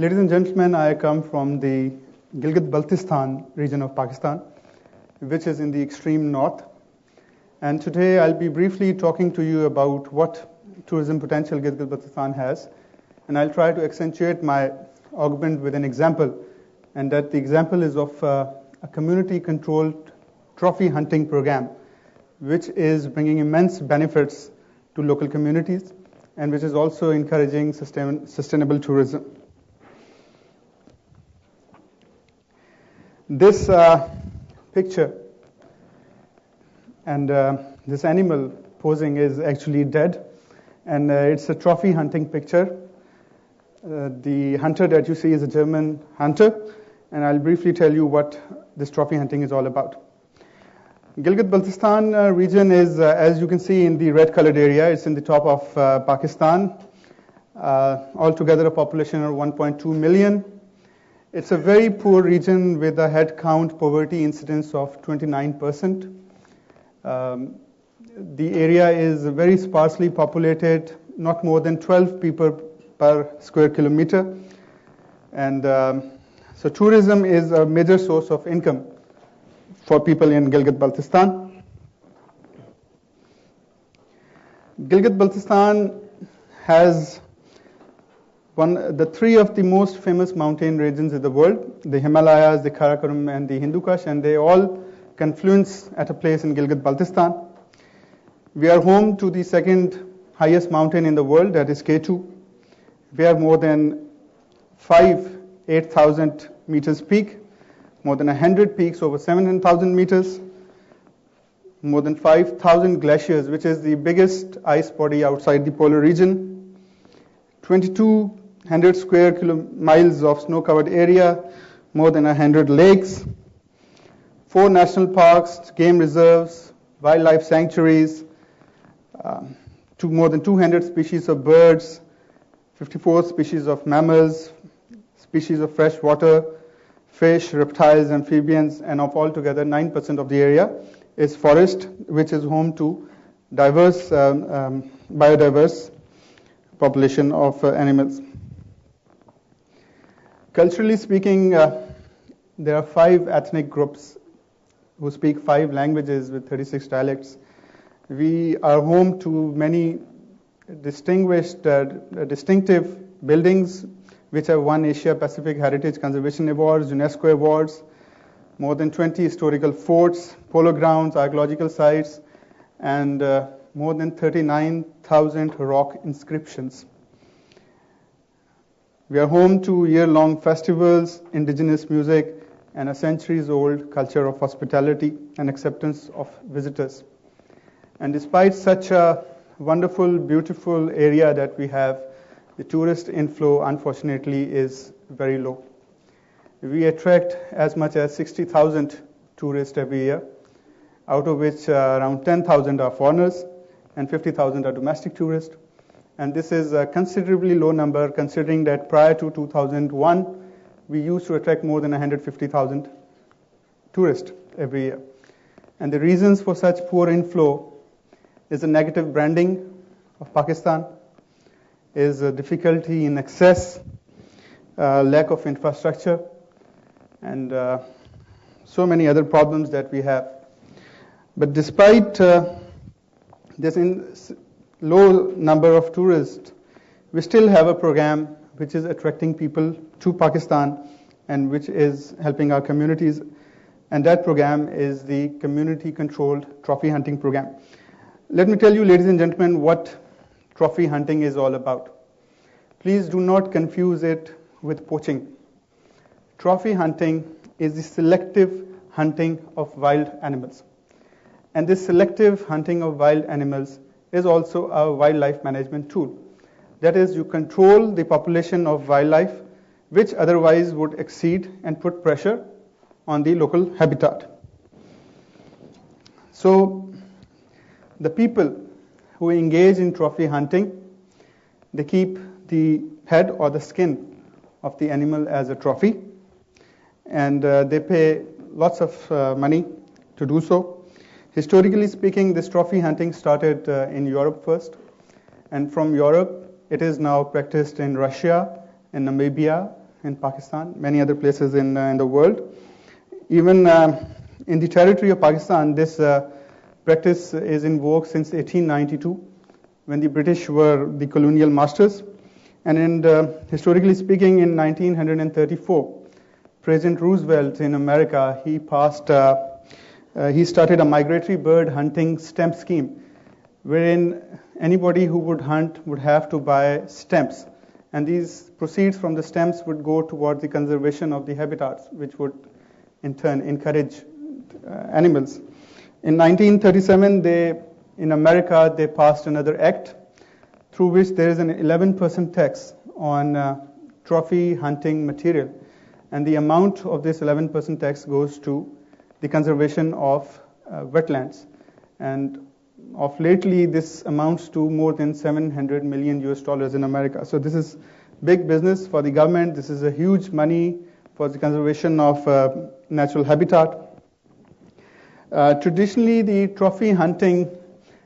Ladies and gentlemen, I come from the Gilgit Baltistan region of Pakistan, which is in the extreme north. And today I'll be briefly talking to you about what tourism potential Gilgit Baltistan has. And I'll try to accentuate my argument with an example. And that the example is of a community-controlled trophy hunting program, which is bringing immense benefits to local communities and which is also encouraging sustainable tourism. This picture and this animal posing is actually dead, and it's a trophy hunting picture. The hunter that you see is a German hunter, and I'll briefly tell you what this trophy hunting is all about. Gilgit Baltistan region is, as you can see in the red colored area, it's in the top of Pakistan. Altogether a population of 1.2 million. It's a very poor region with a head count poverty incidence of 29%. The area is very sparsely populated, not more than 12 people per square kilometer. And so tourism is a major source of income for people in Gilgit Baltistan. Gilgit Baltistan has the three of the most famous mountain regions in the world, the Himalayas, the Karakoram, and the Hindu Kush, and they all confluence at a place in Gilgit Baltistan. We are home to the second highest mountain in the world, that is K2. We have more than 8,000 meters peak, more than 100 peaks over 700,000 meters, more than 5,000 glaciers, which is the biggest ice body outside the polar region, 2,200 square miles of snow-covered area, more than 100 lakes, 4 national parks, game reserves, wildlife sanctuaries, more than 200 species of birds, 54 species of mammals, species of freshwater fish, reptiles, amphibians, and of altogether 9% of the area is forest, which is home to biodiverse population of animals. Culturally speaking, there are 5 ethnic groups who speak 5 languages with 36 dialects. We are home to many distinctive buildings which have won Asia Pacific Heritage Conservation Awards, UNESCO Awards, more than 20 historical forts, polo grounds, archaeological sites, and more than 39,000 rock inscriptions. We are home to year-long festivals, indigenous music, and a centuries-old culture of hospitality and acceptance of visitors. And despite such a wonderful, beautiful area that we have, the tourist inflow, unfortunately, is very low. We attract as much as 60,000 tourists every year, out of which around 10,000 are foreigners and 50,000 are domestic tourists. And this is a considerably low number, considering that prior to 2001, we used to attract more than 150,000 tourists every year. And the reasons for such poor inflow is the negative branding of Pakistan, is a difficulty in access, lack of infrastructure, and so many other problems that we have. But despite this low number of tourists, we still have a program which is attracting people to Pakistan and which is helping our communities. And that program is the community-controlled trophy hunting program. Let me tell you, ladies and gentlemen, what trophy hunting is all about. Please do not confuse it with poaching. Trophy hunting is the selective hunting of wild animals. And this selective hunting of wild animals is also a wildlife management tool. That is, you control the population of wildlife which otherwise would exceed and put pressure on the local habitat. So, the people who engage in trophy hunting, they keep the head or the skin of the animal as a trophy, and they pay lots of money to do so. Historically speaking, this trophy hunting started in Europe first, and from Europe it is now practiced in Russia, in Namibia, in Pakistan, many other places in the world. Even in the territory of Pakistan, this practice is in vogue since 1892, when the British were the colonial masters. And historically speaking, in 1934, President Roosevelt in America, he started a migratory bird hunting stamp scheme, wherein anybody who would hunt would have to buy stamps. And these proceeds from the stamps would go towards the conservation of the habitats, which would in turn encourage animals. In 1937, in America, they passed another act through which there is an 11% tax on trophy hunting material. And the amount of this 11% tax goes to the conservation of wetlands. And of lately, this amounts to more than $700 million in America. So this is big business for the government. This is a huge money for the conservation of natural habitat. Traditionally, the trophy hunting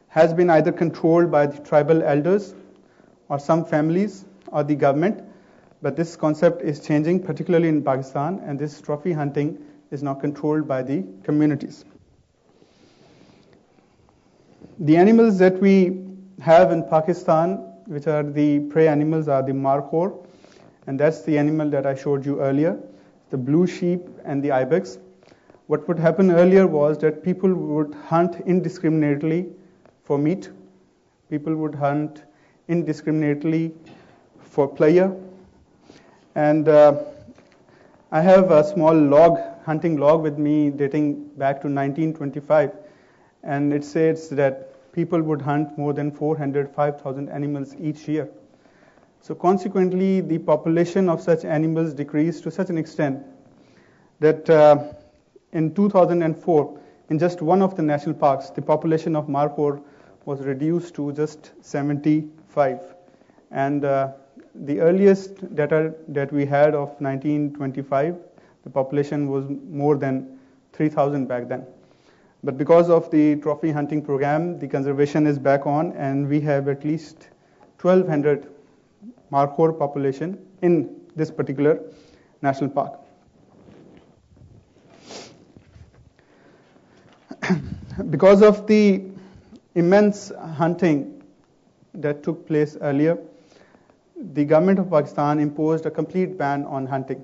has been either controlled by the tribal elders or some families or the government. But this concept is changing, particularly in Pakistan, and this trophy hunting is now controlled by the communities. The animals that we have in Pakistan, which are the prey animals, are the markhor, and that's the animal that I showed you earlier, the blue sheep and the ibex. What would happen earlier was that people would hunt indiscriminately for meat. People would hunt indiscriminately for pleasure. And I have a small hunting log with me dating back to 1925, and it says that people would hunt more than 405,000 animals each year. So consequently, the population of such animals decreased to such an extent that in 2004, in just one of the national parks, the population of markhor was reduced to just 75. And the earliest data that we had of 1925, the population was more than 3,000 back then. But because of the trophy hunting program, the conservation is back on, and we have at least 1,200 markhor population in this particular national park. Because of the immense hunting that took place earlier, the government of Pakistan imposed a complete ban on hunting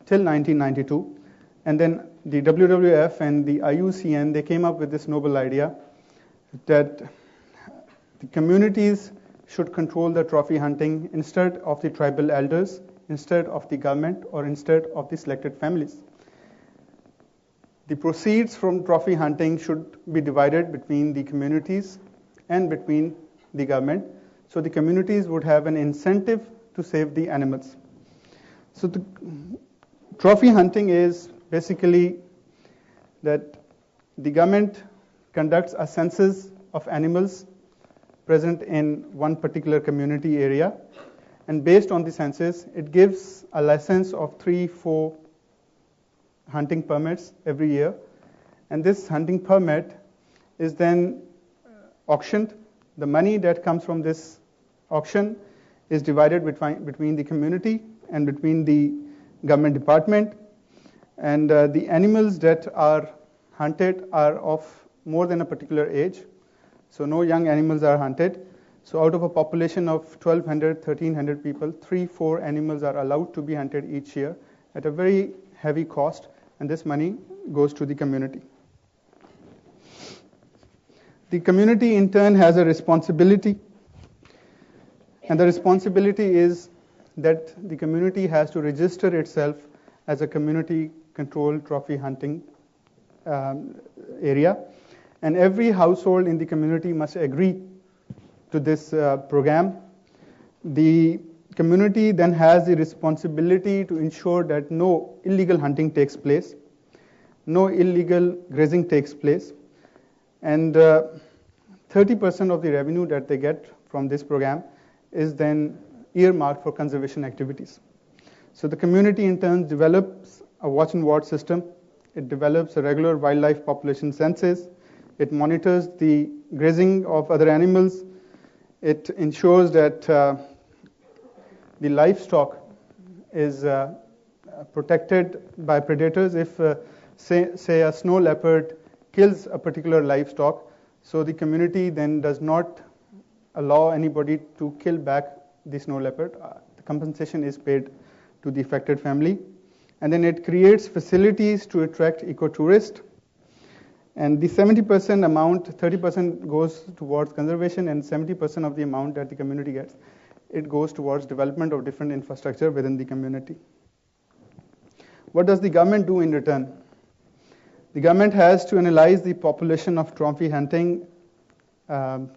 till 1992. And then the WWF and the IUCN, they came up with this noble idea that the communities should control the trophy hunting instead of the tribal elders, instead of the government, or instead of the selected families. The proceeds from trophy hunting should be divided between the communities and between the government, so the communities would have an incentive to save the animals. So the trophy hunting is basically that the government conducts a census of animals present in one particular community area, and based on the census, it gives a license of 3-4 hunting permits every year, and this hunting permit is then auctioned. The money that comes from this auction is divided between the community and between the government department, and the animals that are hunted are of more than a particular age, so no young animals are hunted. So out of a population of 1,200, 1,300 people, 3-4 animals are allowed to be hunted each year at a very heavy cost, and this money goes to the community. The community in turn has a responsibility, and the responsibility is that the community has to register itself as a community-controlled trophy hunting area, and every household in the community must agree to this program. The community then has the responsibility to ensure that no illegal hunting takes place, no illegal grazing takes place, and 30% of the revenue that they get from this program is then earmarked for conservation activities. So the community in turn develops a watch and ward system. It develops a regular wildlife population census. It monitors the grazing of other animals. It ensures that the livestock is protected by predators if, say a snow leopard kills a particular livestock. So the community then does not allow anybody to kill back the snow leopard. The compensation is paid to the affected family. And then it creates facilities to attract ecotourists. And the 70% amount, 30% goes towards conservation, and 70% of the amount that the community gets, it goes towards development of different infrastructure within the community. What does the government do in return? The government has to analyze the population of trophy hunting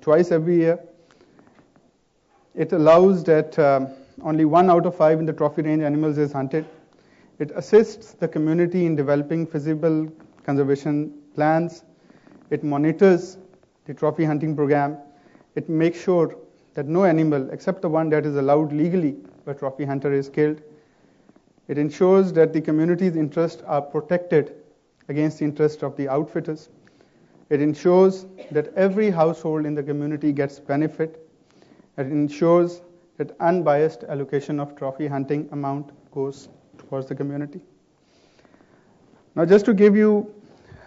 twice every year. It allows that only 1 out of 5 in the trophy range animals is hunted. It assists the community in developing feasible conservation plans. It monitors the trophy hunting program. It makes sure that no animal, except the one that is allowed legally by trophy hunter, is killed. It ensures that the community's interests are protected against the interests of the outfitters. It ensures that every household in the community gets benefit. It ensures that unbiased allocation of trophy hunting amount goes towards the community. Now, just to give you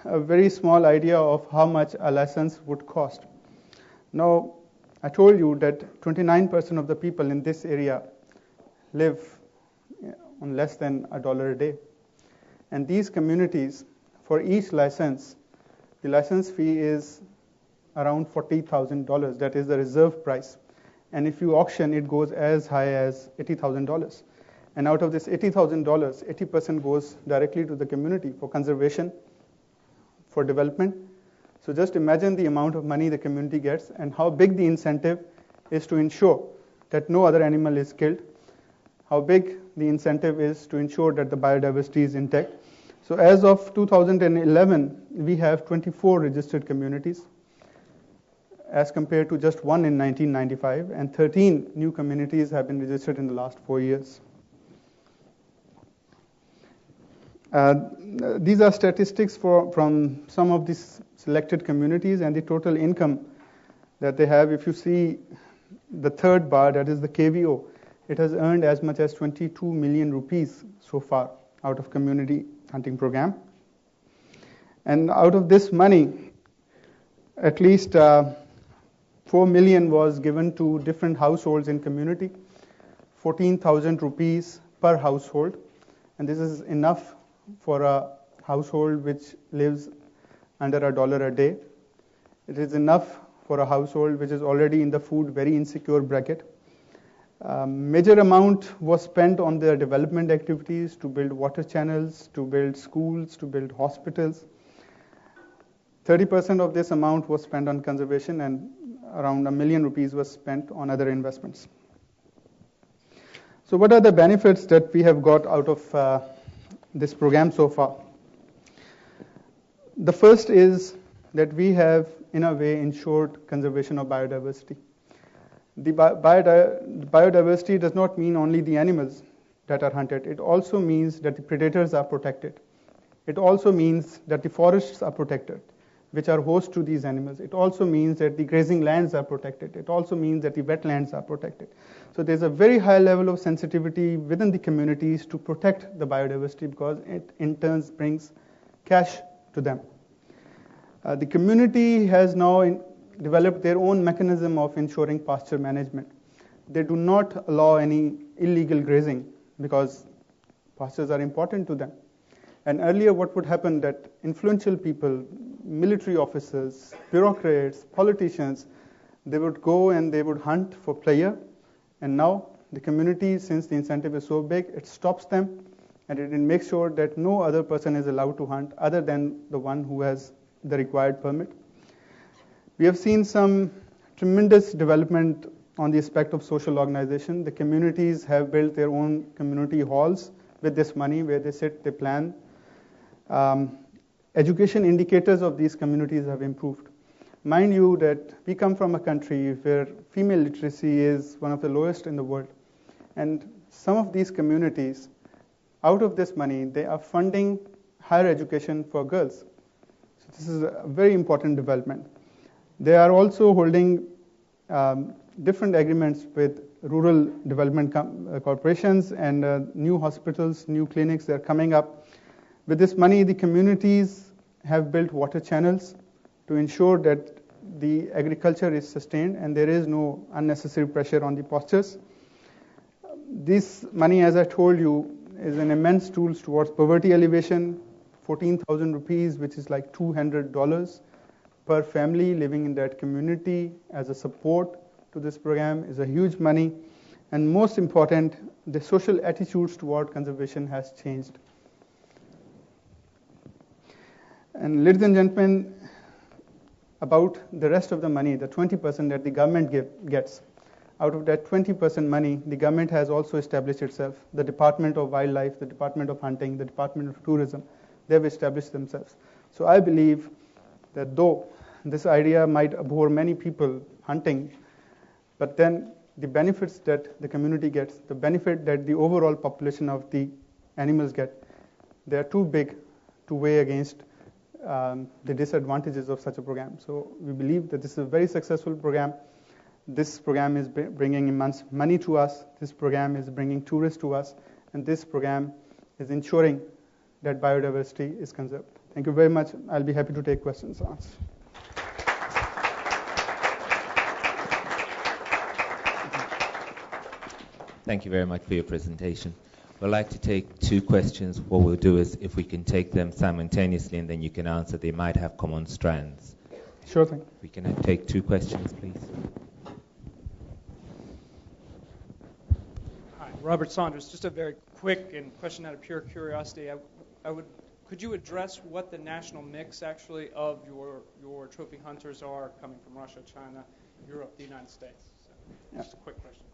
a very small idea of how much a license would cost. Now, I told you that 29% of the people in this area live on less than $1 a day. And these communities, for each license, the license fee is around $40,000. That is the reserve price. And if you auction, it goes as high as $80,000. And out of this $80,000, 80% goes directly to the community for conservation, for development. So just imagine the amount of money the community gets and how big the incentive is to ensure that no other animal is killed, how big the incentive is to ensure that the biodiversity is intact. So as of 2011, we have 24 registered communities as compared to just 1 in 1995, and 13 new communities have been registered in the last 4 years. These are statistics from some of these selected communities and the total income that they have. If you see the third bar, that is the KVO, it has earned as much as 22 million rupees so far out of community hunting program. And out of this money, at least 4 million was given to different households in community, 14,000 rupees per household. And this is enough for a household which lives under $1 a day. It is enough for a household which is already in the food very insecure bracket. Major amount was spent on their development activities to build water channels, to build schools, to build hospitals. 30% of this amount was spent on conservation, and around 1 million rupees was spent on other investments. So what are the benefits that we have got out of this program so far? The first is that we have, in a way, ensured conservation of biodiversity. The biodiversity does not mean only the animals that are hunted. It also means that the predators are protected. It also means that the forests are protected, which are host to these animals. It also means that the grazing lands are protected. It also means that the wetlands are protected. So there's a very high level of sensitivity within the communities to protect the biodiversity, because it in turn brings cash to them. The community has now developed their own mechanism of ensuring pasture management. They do not allow any illegal grazing because pastures are important to them. And earlier what would happen, that influential people, military officers, bureaucrats, politicians, they would go and they would hunt for pleasure. And now the community, since the incentive is so big, it stops them, and it makes sure that no other person is allowed to hunt other than the one who has the required permit. We have seen some tremendous development on the aspect of social organization. The communities have built their own community halls with this money, where they sit, they plan. Education indicators of these communities have improved. Mind you that we come from a country where female literacy is one of the lowest in the world. And some of these communities, out of this money, they are funding higher education for girls. So this is a very important development. They are also holding different agreements with rural development corporations and new hospitals, new clinics that are coming up. With this money, the communities have built water channels to ensure that the agriculture is sustained and there is no unnecessary pressure on the pastures. This money, as I told you, is an immense tool towards poverty alleviation. 14,000 rupees, which is like $200 per family living in that community as a support to this program, is a huge money. And most important, the social attitudes toward conservation has changed. And ladies and gentlemen, about the rest of the money, the 20% that the government gets, out of that 20% money, the government has also established itself. The Department of Wildlife, the Department of Hunting, the Department of Tourism, they've established themselves. So I believe that though this idea might abhor many people hunting, but then the benefits that the community gets, the benefit that the overall population of the animals get, they are too big to weigh against the disadvantages of such a program. So we believe that this is a very successful program. This program is bringing immense money to us. This program is bringing tourists to us. And this program is ensuring that biodiversity is conserved. Thank you very much. I'll be happy to take questions and answers. Thank you very much for your presentation. We'd like to take two questions. What we'll do is if we can take them simultaneously and then you can answer, they might have common strands. Sure thing. We can take two questions, please. Hi, Robert Saunders. Just a very quick and question out of pure curiosity. Could you address what the national mix actually of your trophy hunters are coming from Russia, China, Europe, the United States? So, just a quick question.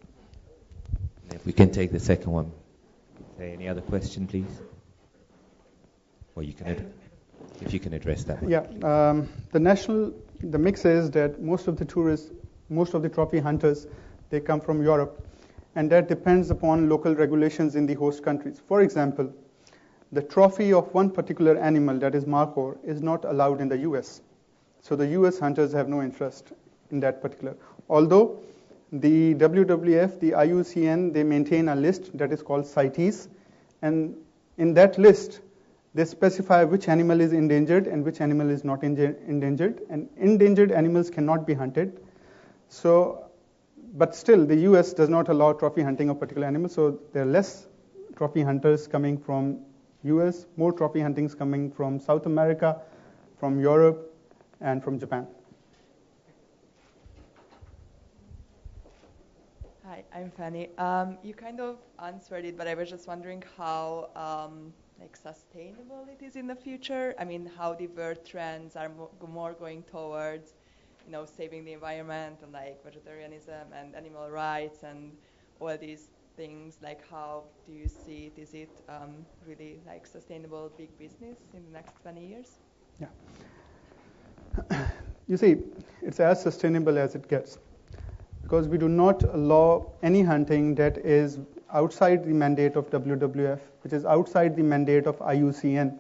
If we can take the second one. Say any other question, please? Or you can, if you can address that one. Yeah, the mix is that most of the tourists, most of the trophy hunters, they come from Europe, and that depends upon local regulations in the host countries. For example, the trophy of one particular animal, that is markhor, is not allowed in the US. So the US hunters have no interest in that particular. Although the WWF, the IUCN, they maintain a list that is called CITES, and in that list, they specify which animal is endangered and which animal is not endangered, and endangered animals cannot be hunted. So, but still, the US does not allow trophy hunting of particular animals, so there are less trophy hunters coming from US, more trophy huntings coming from South America, from Europe, and from Japan. Hi, I'm Fanny. You kind of answered it, but I was just wondering how sustainable it is in the future. I mean, how the world trends are more going towards, saving the environment and vegetarianism and animal rights and all these things. Like, how do you see it? Is it really sustainable big business in the next 20 years? Yeah. You see, it's as sustainable as it gets, because we do not allow any hunting that is outside the mandate of WWF, which is outside the mandate of IUCN.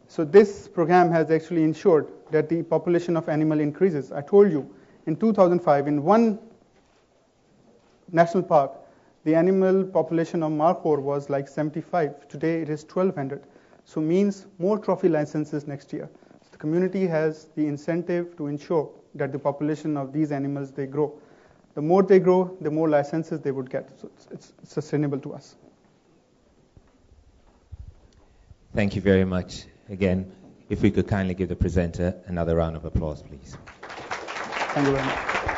So this program has actually ensured that the population of animal increases. I told you, in 2005, in one national park, the animal population of markhor was like 75. Today it is 1,200. So means more trophy licenses next year. So the community has the incentive to ensure that the population of these animals, they grow. The more they grow, the more licenses they would get. So it's sustainable to us. Thank you very much. Again, if we could kindly give the presenter another round of applause, please. Thank you very much.